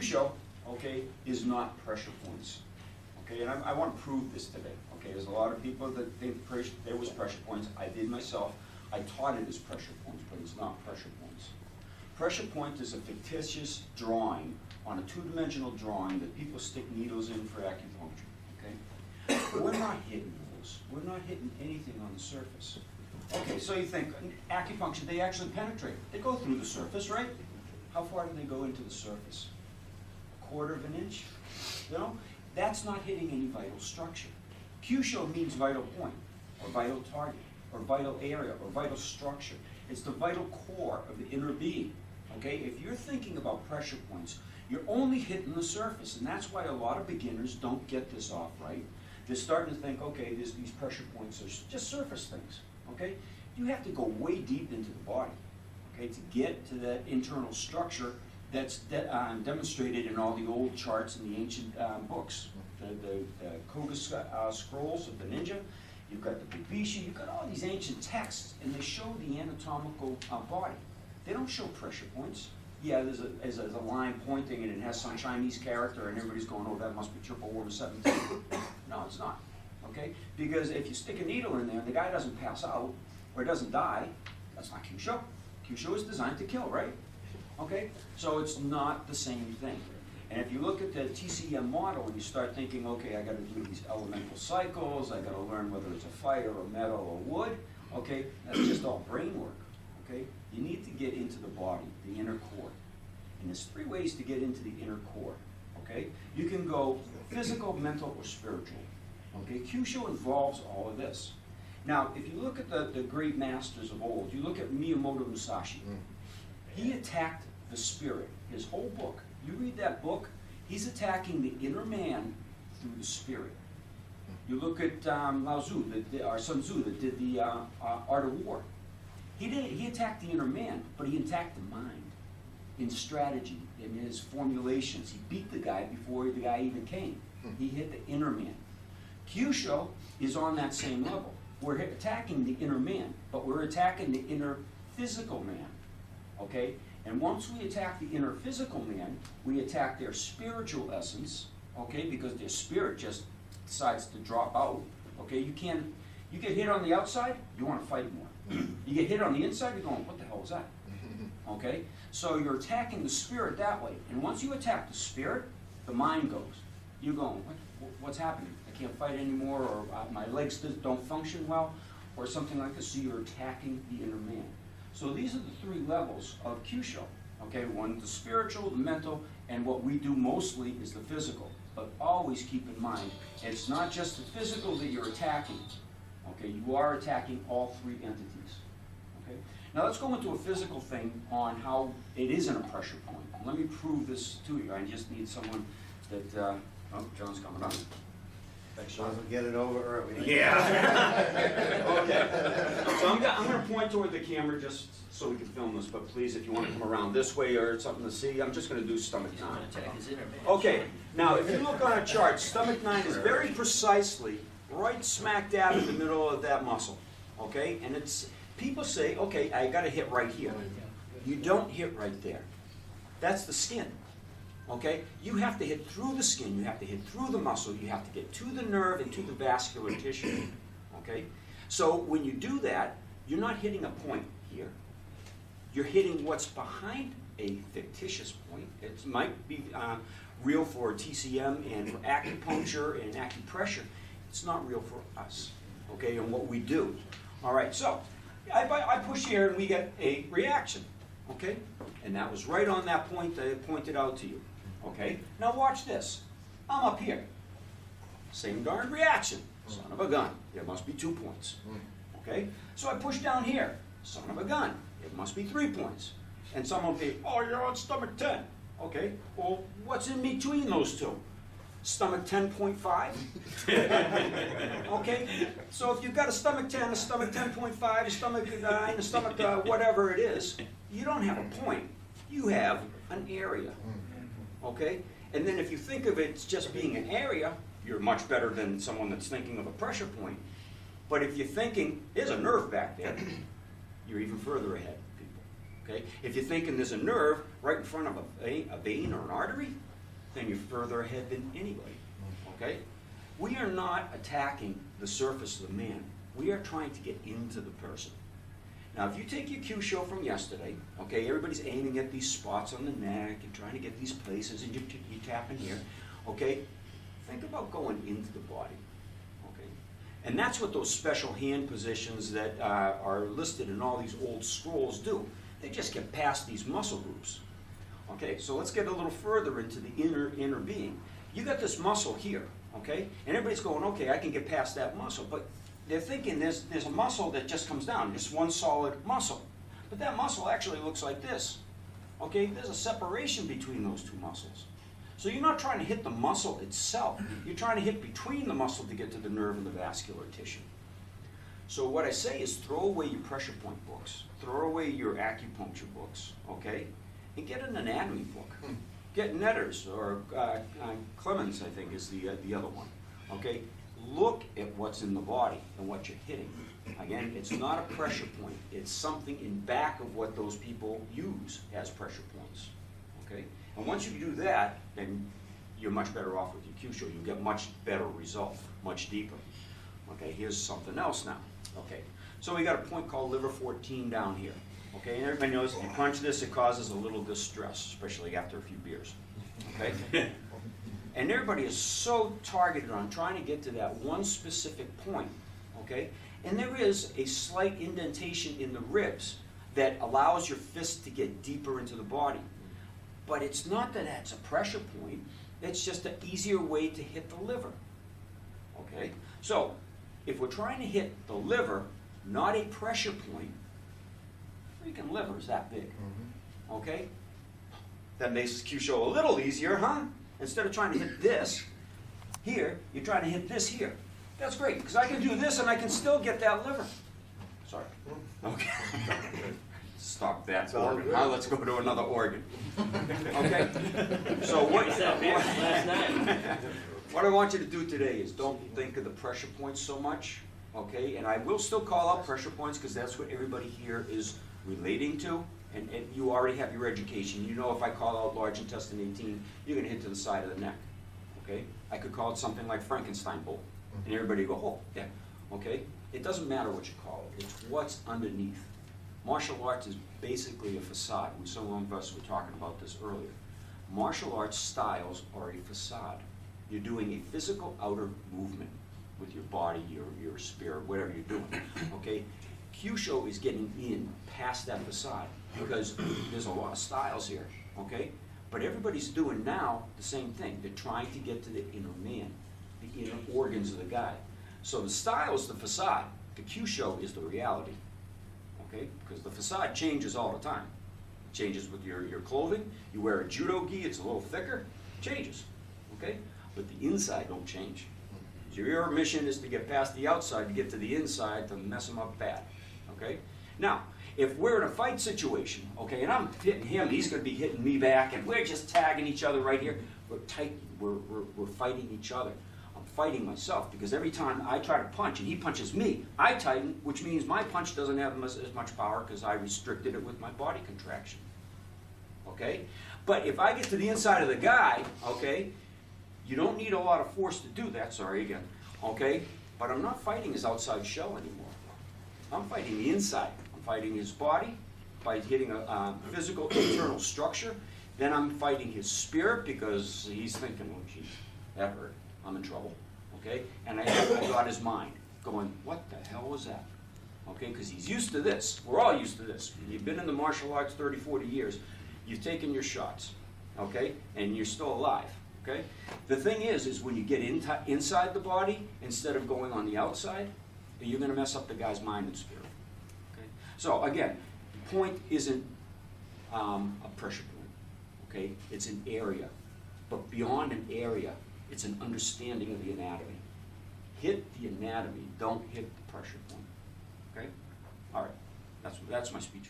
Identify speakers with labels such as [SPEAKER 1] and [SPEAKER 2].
[SPEAKER 1] Kyusho, okay, is not pressure points. Okay, and I want to prove this today. Okay, there's a lot of people that think there was pressure points. I did myself. I taught it as pressure points, but it's not pressure points. Pressure point is a fictitious drawing on a two-dimensional drawing that people stick needles in for acupuncture. Okay, we're not hitting those. We're not hitting anything on the surface. Okay, so you think acupuncture, they actually penetrate. They go through the surface, right? How far do they go into the surface? A quarter of an inch? You know? That's not hitting any vital structure. Kyusho means vital point, or vital target, or vital area, or vital structure. It's the vital core of the inner being. Okay? If you're thinking about pressure points, you're only hitting the surface, and that's why a lot of beginners don't get this off right. They're starting to think, okay, these pressure points are just surface things. Okay? You have to go way deep into the body, okay, to get to that internal structure that's demonstrated in all the old charts in the ancient books. The Koga scrolls of the ninja, you've got the Bubisha, you've got all these ancient texts, and they show the anatomical body. They don't show pressure points. Yeah, there's a line pointing and it has some Chinese character and everybody's going, oh, that must be triple warm 17. No, it's not. Okay? Because if you stick a needle in there and the guy doesn't pass out or doesn't die, that's not Kyusho. Kyusho is designed to kill, right? Okay? So it's not the same thing. And if you look at the TCM model and you start thinking, okay, I got to do these elemental cycles, I got to learn whether it's a fire or metal or wood, okay, that's just all brain work. Okay? You need to get into the body, the inner core. And there's three ways to get into the inner core. Okay? You can go physical, mental, or spiritual. Okay? Kyusho involves all of this. Now, if you look at the great masters of old, you look at Miyamoto Musashi. He attacked the spirit. His whole book. You read that book, he's attacking the inner man through the spirit. You look at Lao Tzu, or Sun Tzu, that did the Art of War. He attacked the inner man, but he attacked the mind in strategy, in his formulations. He beat the guy before the guy even came. He hit the inner man. Kyusho is on that same level. We're attacking the inner man, but we're attacking the inner physical man. Okay? And once we attack the inner physical man, we attack their spiritual essence, okay? Because their spirit just decides to drop out. Okay? You get hit on the outside, you want to fight more. You get hit on the inside, you're going, what the hell was that? Okay? So you're attacking the spirit that way. And once you attack the spirit, the mind goes. You're going, what's happening? I can't fight anymore, or my legs don't function well, or something like this. So you're attacking the inner man. So these are the three levels of Kyusho. Okay, one, the spiritual, the mental, and what we do mostly is the physical. But always keep in mind, it's not just the physical that you're attacking. Okay, you are attacking all three entities. Okay, now let's go into a physical thing on how it isn't a pressure point. Let me prove this to you. I just need someone that. Oh, John's coming up. Thanks, John.
[SPEAKER 2] Get it over early.
[SPEAKER 1] Yeah. Okay. So I'm going to point toward the camera just so we can film this, but please, if you want to come around this way or something to see, I'm just going to do stomach 9. Okay. Now, if you look on a chart, stomach 9 is very precisely right smack dab in the middle of that muscle. Okay? And it's, people say, okay, I got to hit right here. You don't hit right there. That's the skin. Okay? You have to hit through the skin, you have to hit through the muscle, you have to get to the nerve and to the vascular tissue. Okay? So when you do that, you're not hitting a point here. You're hitting what's behind a fictitious point. It might be real for TCM and for acupuncture and acupressure. It's not real for us. Okay? And what we do. All right, so I push here and we get a reaction. Okay? And that was right on that point that I pointed out to you. Okay, now watch this. I'm up here. Same darn reaction. Son of a gun. There must be 2 points. Okay, so I push down here. Son of a gun. It must be 3 points. And someone will be, oh, you're on stomach 10. Okay, well, what's in between those two? Stomach 10.5? Okay, so if you've got a stomach 10, a stomach 10.5, a stomach 9, a stomach whatever it is, you don't have a point. You have an area. Okay? And then if you think of it as just being an area, you're much better than someone that's thinking of a pressure point. But if you're thinking, there's a nerve back there, you're even further ahead, people. Okay? If you're thinking there's a nerve right in front of a vein or an artery, then you're further ahead than anybody, okay? We are not attacking the surface of the man. We are trying to get into the person. Now, if you take your Kyusho from yesterday, okay, everybody's aiming at these spots on the neck and trying to get these places, and you tap in here, okay? Think about going into the body, okay? And that's what those special hand positions that are listed in all these old scrolls do. They just get past these muscle groups. Okay, so let's get a little further into the inner being. You got this muscle here, okay? And everybody's going, okay, I can get past that muscle. But they're thinking there's a muscle that just comes down, just one solid muscle. But that muscle actually looks like this. Okay, there's a separation between those two muscles. So you're not trying to hit the muscle itself. You're trying to hit between the muscle to get to the nerve and the vascular tissue. So what I say is throw away your pressure point books. Throw away your acupuncture books, okay? And get an anatomy book. Get Netter's or Clemens, I think, is the other one. Okay, look at what's in the body and what you're hitting. Again, it's not a pressure point. It's something in back of what those people use as pressure points. Okay, and once you do that, then you're much better off with your Kyusho. You get much better result, much deeper. Okay, here's something else now. Okay, so we got a point called liver 14 down here. Okay, and everybody knows if you punch this, it causes a little distress, especially after a few beers. Okay? And everybody is so targeted on trying to get to that one specific point. Okay? And there is a slight indentation in the ribs that allows your fist to get deeper into the body. But it's not that that's a pressure point, it's just an easier way to hit the liver. Okay? So, if we're trying to hit the liver, not a pressure point, freaking liver is that big, okay? That makes Kyusho a little easier, huh? Instead of trying to hit this here, you're trying to hit this here. That's great, because I can do this and I can still get that liver. Sorry. Okay. Stop that organ. Now let's go to another organ. Okay? So what I want you to do today is don't think of the pressure points so much, okay? And I will still call out pressure points because that's what everybody here is relating to, and you already have your education. You know if I call out large intestine 18, you're going to hit to the side of the neck, okay? I could call it something like Frankenstein bolt, and everybody go, oh, yeah, okay? It doesn't matter what you call it. It's what's underneath. Martial arts is basically a facade. Some of us were talking about this earlier. Martial arts styles are a facade. You're doing a physical outer movement with your body, your spirit, whatever you're doing, okay? Kyusho is getting in past that facade because there's a lot of styles here, okay? But everybody's doing now the same thing. They're trying to get to the inner man, the inner organs of the guy. So the style is the facade. The Kyusho is the reality, okay? Because the facade changes all the time. It changes with your clothing. You wear a judo gi, it's a little thicker, it changes, okay? But the inside don't change. So your mission is to get past the outside to get to the inside to mess them up bad. Okay? Now, if we're in a fight situation, okay, and I'm hitting him, he's going to be hitting me back, and we're just tagging each other right here, we're tight, we're fighting each other. I'm fighting myself because every time I try to punch and he punches me, I tighten, which means my punch doesn't have as much power because I restricted it with my body contraction. Okay? But if I get to the inside of the guy, okay, you don't need a lot of force to do that, sorry again, okay? But I'm not fighting his outside shell anymore. I'm fighting the inside. I'm fighting his body by hitting a physical internal structure. Then I'm fighting his spirit because he's thinking, oh geez, that hurt. I'm in trouble, okay? And I got his mind going, what the hell was that? Okay, because he's used to this. We're all used to this. You've been in the martial arts 30, 40 years. You've taken your shots, okay? And you're still alive. Okay? The thing is when you get inside the body, instead of going on the outside, you're going to mess up the guy's mind and spirit. Okay? So again, the point isn't a pressure point. Okay? It's an area. But beyond an area, it's an understanding of the anatomy. Hit the anatomy. Don't hit the pressure point. Okay? All right. That's my speech.